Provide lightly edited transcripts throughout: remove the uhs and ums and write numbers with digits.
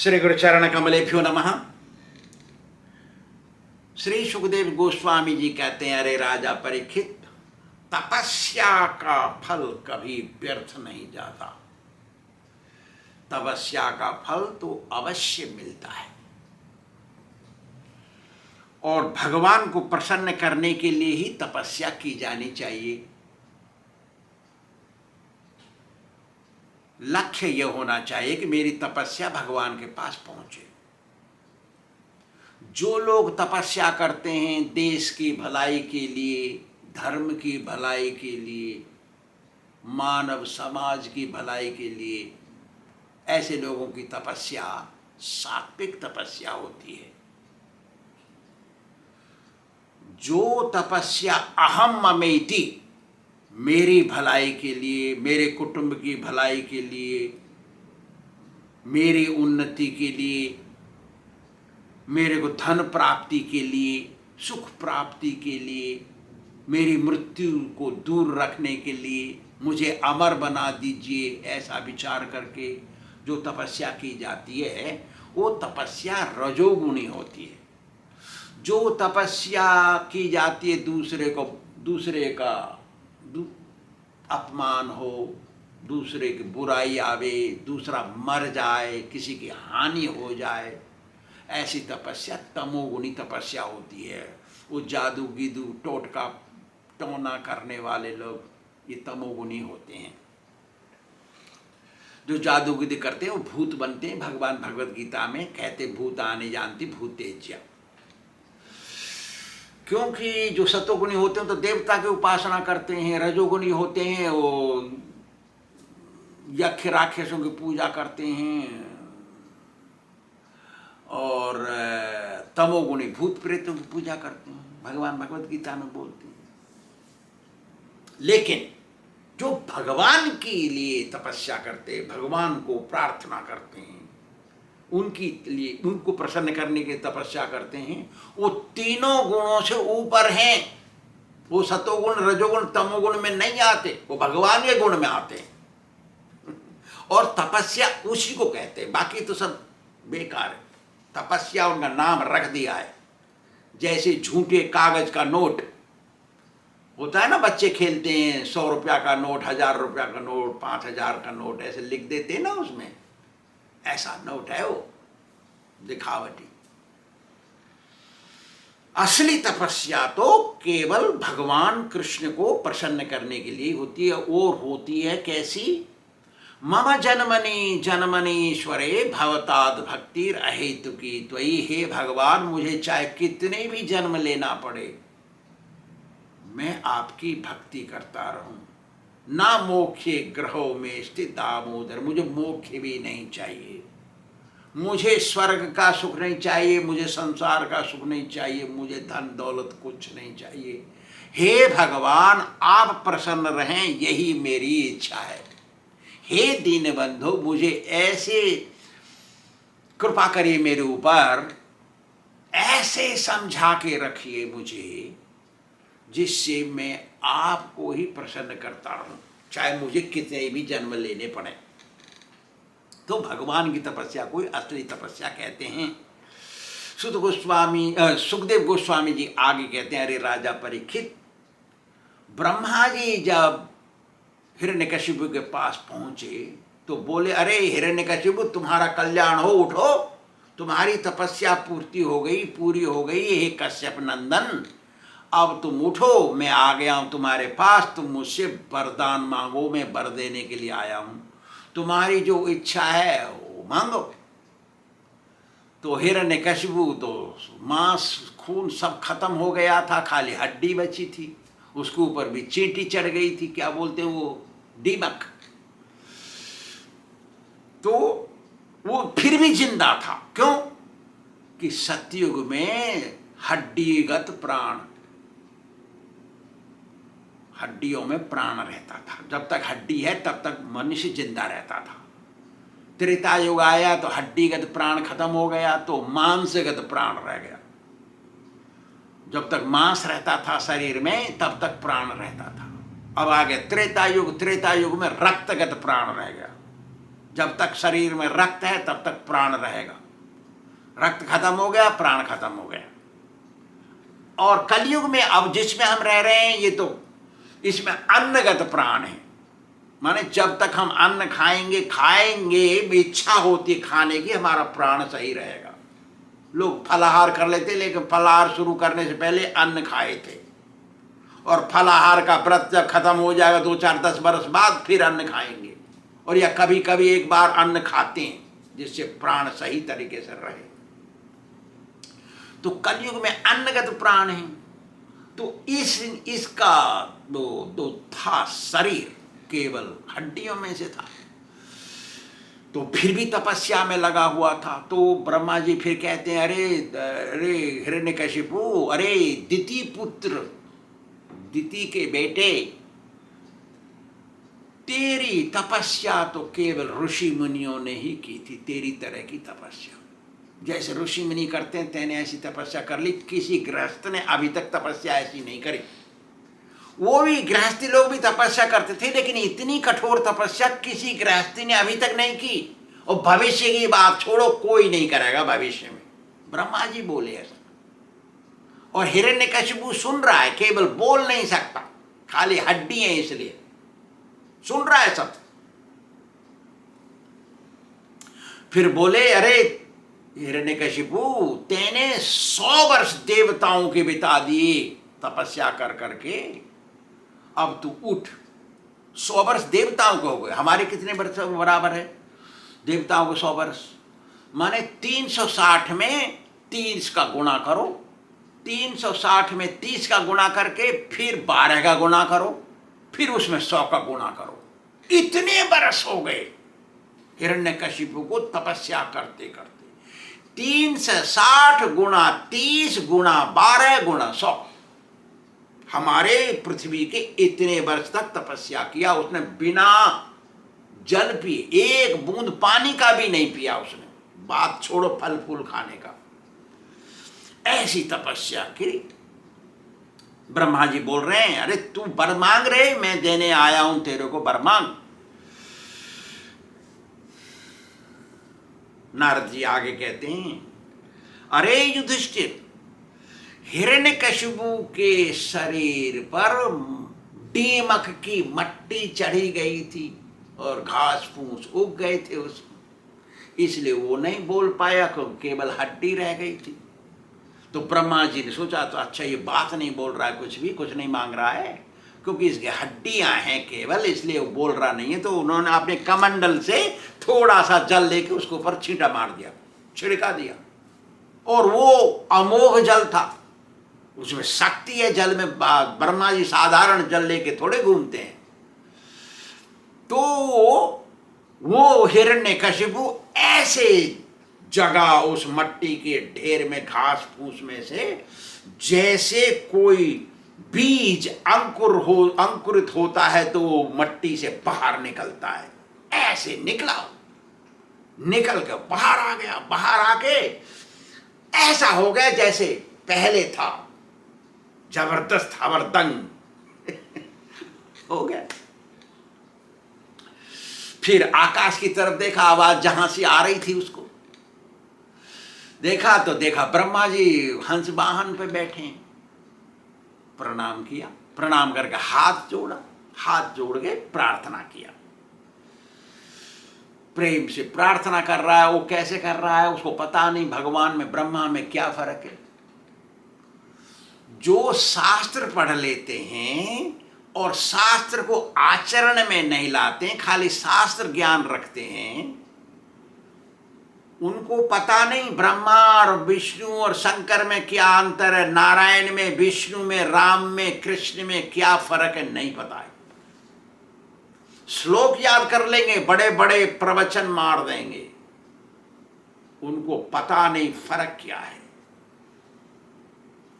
श्री गुरुचरण कमलेभ्यो नमः। श्री सुखदेव गोस्वामी जी कहते हैं, अरे राजा परीक्षित, तपस्या का फल कभी व्यर्थ नहीं जाता। तपस्या का फल तो अवश्य मिलता है और भगवान को प्रसन्न करने के लिए ही तपस्या की जानी चाहिए। लक्ष्य यह होना चाहिए कि मेरी तपस्या भगवान के पास पहुंचे। जो लोग तपस्या करते हैं देश की भलाई के लिए, धर्म की भलाई के लिए, मानव समाज की भलाई के लिए, ऐसे लोगों की तपस्या सात्विक तपस्या होती है। जो तपस्या अहम ममेति, मेरी भलाई के लिए, मेरे कुटुंब की भलाई के लिए, मेरी उन्नति के लिए, मेरे को धन प्राप्ति के लिए, सुख प्राप्ति के लिए, मेरी मृत्यु को दूर रखने के लिए, मुझे अमर बना दीजिए, ऐसा विचार करके जो तपस्या की जाती है वो तपस्या रजोगुणी होती है। जो तपस्या की जाती है दूसरे का अपमान हो, दूसरे की बुराई आवे, दूसरा मर जाए, किसी की हानि हो जाए, ऐसी तपस्या तमोगुणी तपस्या होती है। वो जादू गीदू टोटका टोना करने वाले लोग ये तमोगुणी होते हैं। जो जादू गीदी करते हैं वो भूत बनते हैं। भगवान भगवत गीता में कहते भूतानि जानति भूतेज्य। क्योंकि जो सतोगुणी होते हैं तो देवता की उपासना करते हैं, रजोगुणी होते हैं वो यक्ष राक्षसों की पूजा करते हैं, और तमोगुणी भूत प्रेतों की पूजा करते हैं। भगवान भगवत गीता में बोलते हैं। लेकिन जो भगवान के लिए तपस्या करते हैं, भगवान को प्रार्थना करते हैं, उनकी लिए उनको प्रसन्न करने की तपस्या करते हैं, वो तीनों गुणों से ऊपर हैं। वो सतोगुण रजोगुण तमोगुण में नहीं आते, वो भगवान के गुण में आते हैं। और तपस्या उसी को कहते हैं, बाकी तो सब बेकार है। तपस्या उनका नाम रख दिया है। जैसे झूठे कागज का नोट होता है ना, बच्चे खेलते हैं, 100 रुपया का नोट, 1000 रुपया का नोट, 5000 का नोट ऐसे लिख देते हैं ना, उसमें ऐसा नोट है वो, दिखावटी। असली तपस्या तो केवल भगवान कृष्ण को प्रसन्न करने के लिए होती है। और होती है कैसी? मम जन्मनि जन्मनीश्वरे भवताद भक्तिर अहेतुकी त्वयि। हे भगवान, मुझे चाहे कितने भी जन्म लेना पड़े, मैं आपकी भक्ति करता रहूं। ना मोक्षे ग्रहों में स्थित दामोदर, मुझे मोक्ष भी नहीं चाहिए, मुझे स्वर्ग का सुख नहीं चाहिए, मुझे संसार का सुख नहीं चाहिए, मुझे धन दौलत कुछ नहीं चाहिए। हे भगवान, आप प्रसन्न रहें, यही मेरी इच्छा है। हे दीनबंधु, मुझे ऐसे कृपा करिए मेरे ऊपर, ऐसे समझा के रखिए मुझे जिससे मैं आपको ही प्रसन्न करता रहूं, चाहे मुझे कितने भी जन्म लेने पड़े। तो भगवान की तपस्या को असली तपस्या कहते हैं। सुखदेव गोस्वामी जी आगे कहते हैं, अरे राजा परीक्षित, ब्रह्मा जी जब हिरण्यकशिपु के पास पहुंचे तो बोले, अरे हिरण्यकशिपु, तुम्हारा कल्याण हो, उठो, तुम्हारी तपस्या पूरी हो गई। हे कश्यप नंदन, अब तुम उठो, मैं आ गया हूं तुम्हारे पास, तुम मुझसे वरदान मांगो, मैं वर देने के लिए आया हूं, तुम्हारी जो इच्छा है वो मांगो। तो हिरण्यकशिपु तो मांस खून सब खत्म हो गया था, खाली हड्डी बची थी, उसके ऊपर भी चींटी चढ़ गई थी, क्या बोलते हैं वो, दीमक। तो वो फिर भी जिंदा था। क्यों? कि सतयुग में हड्डीगत प्राण, हड्डियों में प्राण रहता था। जब तक हड्डी है तब तक मनुष्य जिंदा रहता था। त्रेता युग आया तो हड्डीगत प्राण खत्म हो गया, तो मांसगत प्राण रह गया। जब तक मांस रहता था शरीर में तब तक प्राण रहता था। अब आ गया त्रेता युग में रक्तगत प्राण रह गया। जब तक शरीर में रक्त है तब तक प्राण रहेगा, रक्त खत्म हो गया प्राण खत्म हो गया। और कलयुग में अब जिसमें हम रह रहे हैं ये तो इसमें अन्नगत प्राण है, माने जब तक हम अन्न खाएंगे इच्छा होती खाने की, हमारा प्राण सही रहेगा। लोग फलाहार कर लेते, लेकिन फलाहार शुरू करने से पहले अन्न खाए थे, और फलाहार का व्रत जब खत्म हो जाएगा 2-4-10 बरस बाद फिर अन्न खाएंगे, और या कभी कभी एक बार अन्न खाते हैं जिससे प्राण सही तरीके से रहे। तो कलयुग में अन्नगत प्राण है। तो इसका दो था शरीर, केवल हड्डियों में से था, तो फिर भी तपस्या में लगा हुआ था। तो ब्रह्मा जी फिर कहते हैं, अरे अरे हिरण्यकशिपु, अरे दिति पुत्र, दिति के बेटे, तेरी तपस्या तो केवल ऋषि मुनियों ने ही की थी, तेरी तरह की तपस्या जैसे ऋषि मुनि करते हैं तेने ऐसी तपस्या कर ली। किसी गृहस्थ ने अभी तक तपस्या ऐसी नहीं करी। वो भी गृहस्थी लोग भी तपस्या करते थे, लेकिन इतनी कठोर तपस्या किसी गृहस्थी ने अभी तक नहीं की, और भविष्य की बात छोड़ो, कोई नहीं करेगा भविष्य में। ब्रह्मा जी बोले ऐसा, और हिरण्यकशिपु सुन रहा है, केवल बोल नहीं सकता, खाली हड्डी है इसलिए सुन रहा है सब। फिर बोले, अरे हिरण्यकशिपु, तेने 100 वर्ष देवताओं के बिता दिए तपस्या कर करके, अब तू उठ। 100 वर्ष देवताओं को हो गए, हमारे कितने वर्ष बराबर है देवताओं को 100 वर्ष? माने 360 में 30 का गुणा करो, 360 में 30 का गुणा करके फिर 12 का गुणा करो, फिर उसमें 100 का गुणा करो। इतने बरस हो गए हिरण्यकशिपु को तपस्या करते करते। 360 गुणा 30 गुणा 12 गुणा 100, हमारे पृथ्वी के इतने वर्ष तक तपस्या किया उसने, बिना जल पिए, एक बूंद पानी का भी नहीं पिया उसने, बात छोड़ो फल फूल खाने का। ऐसी तपस्या की। ब्रह्मा जी बोल रहे हैं, अरे तू वर मांग रहे, मैं देने आया हूं तेरे को वर मांग। नारद जी आगे कहते हैं, अरे युधिष्ठिर, हिरण्यकशिपु के शरीर पर दीमक की मट्टी चढ़ी गई थी और घास फूस उग गए थे उसमें, इसलिए वो नहीं बोल पाया, केवल हड्डी रह गई थी। तो ब्रह्मा जी ने सोचा, तो अच्छा ये बात नहीं बोल रहा है, कुछ नहीं मांग रहा है, क्योंकि इसके हड्डियां हैं केवल, इसलिए वो बोल रहा नहीं है। तो उन्होंने अपने कमंडल से थोड़ा सा जल लेके उसके ऊपर छींटा मार दिया, छिड़का दिया, और वो अमोघ जल था, उसमें शक्ति है जल में। ब्रह्मा जी साधारण जल लेके थोड़े घूमते हैं। तो वो हिरण्यकशिपु ऐसे जगह उस मट्टी के ढेर में, घास फूस में से, जैसे कोई बीज अंकुरित होता है तो मट्टी से बाहर निकलता है, ऐसे निकल के बाहर आ गया। बाहर आके ऐसा हो गया जैसे पहले था, जबरदस्त हवरदंग हो गया। फिर आकाश की तरफ देखा, आवाज जहां से आ रही थी उसको देखा, तो देखा ब्रह्मा जी हंस वाहन पे बैठे हैं। प्रणाम किया, प्रणाम करके हाथ जोड़ा, हाथ जोड़ के प्रार्थना किया, प्रेम से प्रार्थना कर रहा है। वो कैसे कर रहा है उसको पता नहीं, भगवान में ब्रह्मा में क्या फर्क है। जो शास्त्र पढ़ लेते हैं और शास्त्र को आचरण में नहीं लाते, खाली शास्त्र ज्ञान रखते हैं, उनको पता नहीं ब्रह्मा और विष्णु और शंकर में क्या अंतर है, नारायण में, विष्णु में, राम में, कृष्ण में क्या फर्क है, नहीं पता है। श्लोक याद कर लेंगे, बड़े बड़े प्रवचन मार देंगे, उनको पता नहीं फर्क क्या है।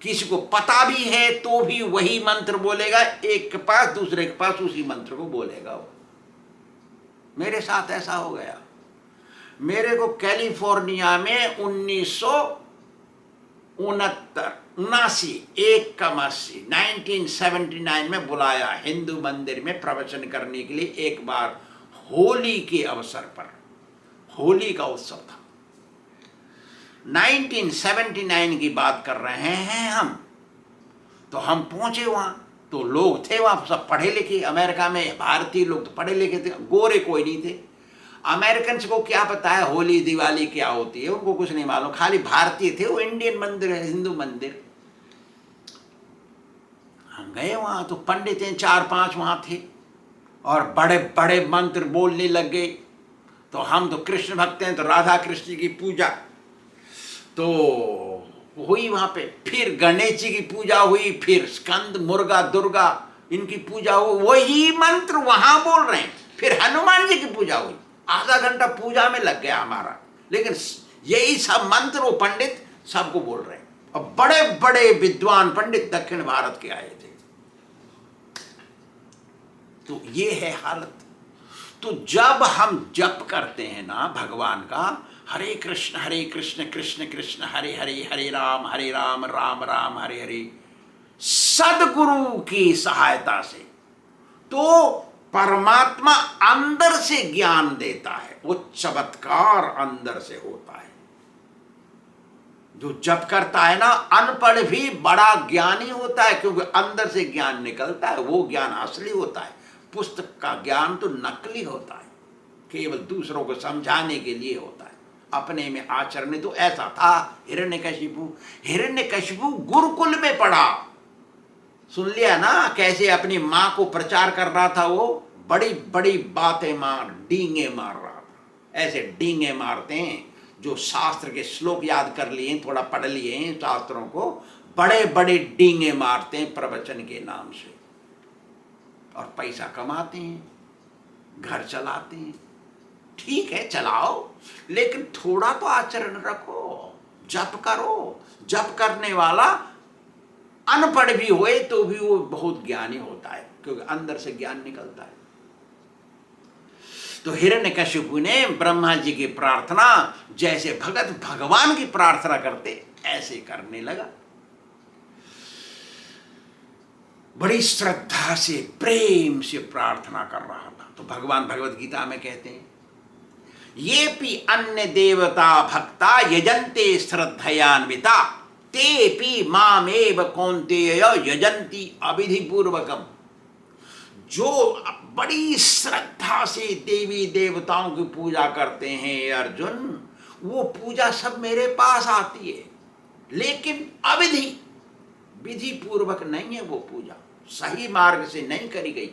किसी को पता भी है तो भी वही मंत्र बोलेगा, एक के पास दूसरे के पास उसी मंत्र को बोलेगा वो। मेरे साथ ऐसा हो गया। मेरे को कैलिफोर्निया में 1979 में बुलाया हिंदू मंदिर में प्रवचन करने के लिए, एक बार होली के अवसर पर। होली का उत्सव था। 1979 की बात कर रहे हैं हम। तो हम पहुंचे वहां, तो लोग थे वहां सब पढ़े लिखे, अमेरिका में भारतीय लोग तो पढ़े लिखे थे, गोरे कोई नहीं थे। अमेरिकन को क्या पता है होली दिवाली क्या होती है, उनको कुछ नहीं मालूम, खाली भारतीय थे, वो इंडियन मंदिर है, हिंदू मंदिर। हम गए वहां तो पंडित हैं 4-5 वहां थे और बड़े बड़े मंत्र बोलने लग गए। तो हम तो कृष्ण भक्त हैं, तो राधा कृष्ण की पूजा तो हुई वहां पे, फिर गणेश जी की पूजा हुई, फिर स्कंद मुर्गा दुर्गा इनकी पूजा हुई, वही मंत्र वहां बोल रहे हैं। फिर हनुमान जी की पूजा हुई, आधा घंटा पूजा में लग गया हमारा, लेकिन यही सब मंत्र वो पंडित सबको बोल रहे हैं। और बड़े बड़े विद्वान पंडित दक्षिण भारत के आए थे। तो ये है हालत। तो जब हम जप करते हैं ना भगवान का, हरे कृष्ण कृष्ण कृष्ण हरे हरे, हरे राम राम राम हरे हरे, सदगुरु की सहायता से, तो परमात्मा अंदर से ज्ञान देता है। वो चमत्कार अंदर से होता है। जो जप करता है ना, अनपढ़ भी बड़ा ज्ञानी होता है, क्योंकि अंदर से ज्ञान निकलता है, वो ज्ञान असली होता है। पुस्तक का ज्ञान तो नकली होता है, केवल दूसरों को समझाने के लिए होता है, अपने में आचरण में। तो ऐसा था हिरण्यकशिपु गुरुकुल में पढ़ा, सुन लिया ना कैसे अपनी माँ को प्रचार कर रहा था। वो बड़ी बड़ी बातें डींगे मार रहा था। ऐसे डींगे मारते हैं जो शास्त्र के श्लोक याद कर लिए, थोड़ा पढ़ लिए हैं शास्त्रों को, बड़े बड़े डींगे मारते हैं प्रवचन के नाम से, और पैसा कमाते हैं, घर चलाते हैं। ठीक है चलाओ, लेकिन थोड़ा तो आचरण रखो, जप करो। जप करने वाला अनपढ़ भी होए तो भी वो बहुत ज्ञानी होता है, क्योंकि अंदर से ज्ञान निकलता है। तो हिरण्यकशिपु ने ब्रह्मा जी की प्रार्थना जैसे भगत भगवान की प्रार्थना करते ऐसे करने लगा, बड़ी श्रद्धा से प्रेम से प्रार्थना कर रहा था। तो भगवान भगवत गीता में कहते हैं, ये भी अन्य देवता भक्ता यजन्ते श्रद्धयान्विता तेपि मामेव कौन्तेय यजन्ति अविधि पूर्वकम। जो बड़ी श्रद्धा से देवी देवताओं की पूजा करते हैं अर्जुन, वो पूजा सब मेरे पास आती है, लेकिन अविधि विधि पूर्वक नहीं है। वो पूजा सही मार्ग से नहीं करी गई,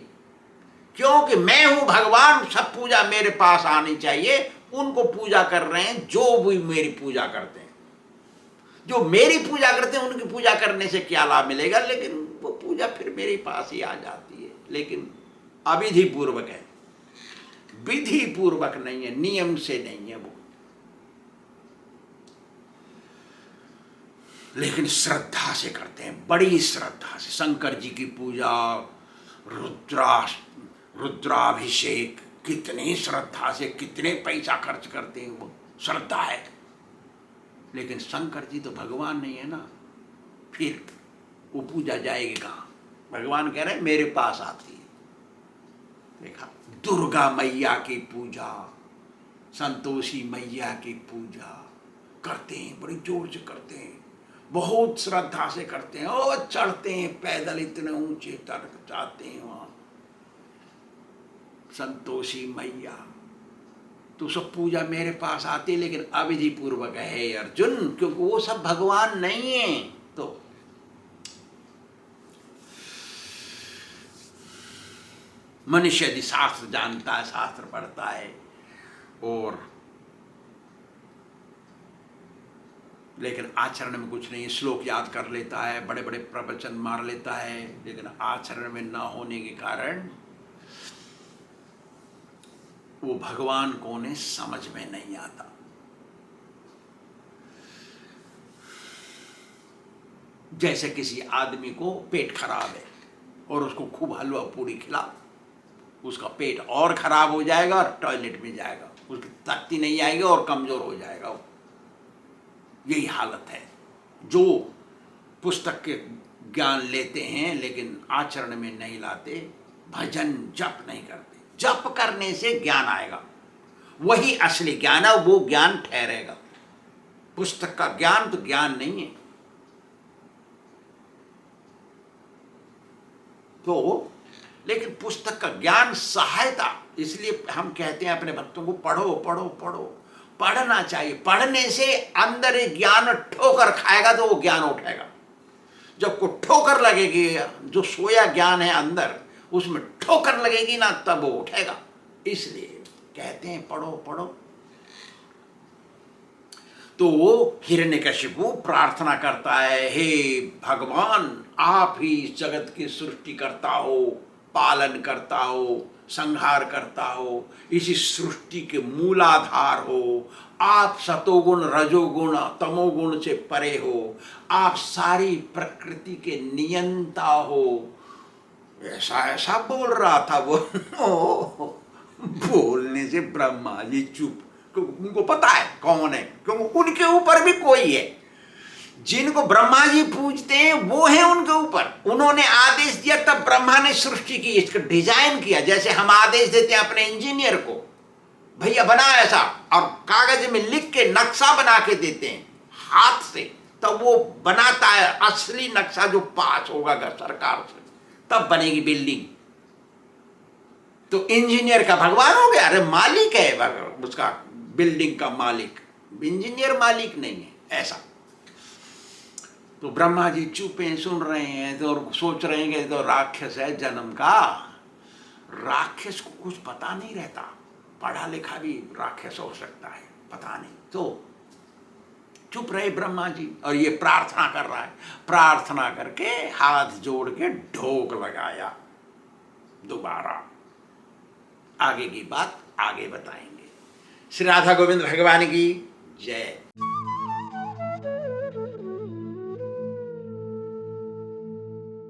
क्योंकि मैं हूं भगवान, सब पूजा मेरे पास आनी चाहिए। उनको पूजा कर रहे हैं जो भी मेरी पूजा करते हैं। जो मेरी पूजा करते हैं उनकी पूजा करने से क्या लाभ मिलेगा, लेकिन वो पूजा फिर मेरे पास ही आ जाती है, लेकिन अविधि पूर्वक है, विधि पूर्वक नहीं है, नियम से नहीं है वो, लेकिन श्रद्धा से करते हैं, बड़ी श्रद्धा से। शंकर जी की पूजा, रुद्राभिषेक, कितनी श्रद्धा से, कितने पैसा खर्च करते हैं, वो श्रद्धा है। लेकिन शंकर जी तो भगवान नहीं है ना, फिर वो पूजा जाएगी कहाँ? भगवान कह रहे हैं मेरे पास आती है। देखा, दुर्गा मैया की पूजा, संतोषी मैया की पूजा करते हैं, बड़ी जोर से करते हैं, बहुत श्रद्धा से करते हैं, और चढ़ते हैं पैदल, इतने ऊंचे तक जाते हैं वहां संतोषी मैया। तो सब पूजा मेरे पास आती है, लेकिन अविधि पूर्वक है अर्जुन, क्योंकि वो सब भगवान नहीं है। तो मनुष्य यदि शास्त्र जानता है, शास्त्र पढ़ता है, और लेकिन आचरण में कुछ नहीं, श्लोक याद कर लेता है, बड़े बड़े प्रवचन मार लेता है, लेकिन आचरण में न होने के कारण वो भगवान को उन्हें समझ में नहीं आता। जैसे किसी आदमी को पेट खराब है और उसको खूब हलवा पूरी खिला, उसका पेट और खराब हो जाएगा और टॉयलेट में जाएगा, उसकी ताकत नहीं आएगी और कमजोर हो जाएगा। यही हालत है। जो पुस्तक के ज्ञान लेते हैं लेकिन आचरण में नहीं लाते, भजन जप नहीं करते। जप करने से ज्ञान आएगा, वही असली ज्ञान है, वो ज्ञान ठहरेगा। पुस्तक का ज्ञान तो ज्ञान नहीं है। तो लेकिन पुस्तक का ज्ञान सहायता, इसलिए हम कहते हैं अपने भक्तों को पढ़ो पढ़ो पढ़ो, पढ़ना चाहिए। पढ़ने से अंदर एक ज्ञान ठोकर खाएगा तो वो ज्ञान उठेगा। जब को ठोकर लगेगी, जो सोया ज्ञान है अंदर उसमें ठोकर लगेगी ना, तब वो उठेगा। इसलिए कहते हैं पढ़ो पढ़ो। तो हिरण्यकशिपु प्रार्थना करता है, हे भगवान, आप ही इस जगत की सृष्टि करता हो, पालन करता हो, संहार करता हो, इसी सृष्टि के मूलाधार हो। आप सतोगुण रजोगुण तमोगुण से परे हो, आप सारी प्रकृति के नियंता हो। ऐसा ऐसा बोल रहा था वो। बोलने से ब्रह्मा जी चुप, उनको पता है कौन है, क्योंकि उनके ऊपर भी कोई है। जिनको ब्रह्मा जी पूजते हैं वो है उनके ऊपर। उन्होंने आदेश दिया तब ब्रह्मा ने सृष्टि की, इसका डिजाइन किया। जैसे हम आदेश देते हैं अपने इंजीनियर को, भैया बना ऐसा, और कागज में लिख के नक्शा बना के देते हैं हाथ से, तब वो बनाता है असली नक्शा जो पास होगा सरकार से, तब बनेगी बिल्डिंग। तो इंजीनियर का भगवान हो गया, अरे मालिक है उसका, बिल्डिंग का मालिक। इंजीनियर मालिक नहीं है, ऐसा। तो ब्रह्मा जी चुप हैं, सुन रहे हैं, तो सोच रहे हैं कि तो राक्षस है जन्म का। राक्षस को कुछ पता नहीं रहता, पढ़ा लिखा भी राक्षस हो सकता है, पता नहीं। तो चुप रहे ब्रह्मा जी, और ये प्रार्थना कर रहा है। प्रार्थना करके हाथ जोड़ के ढोक लगाया दोबारा। आगे की बात आगे बताएंगे। श्री राधा गोविंद भगवान की जय।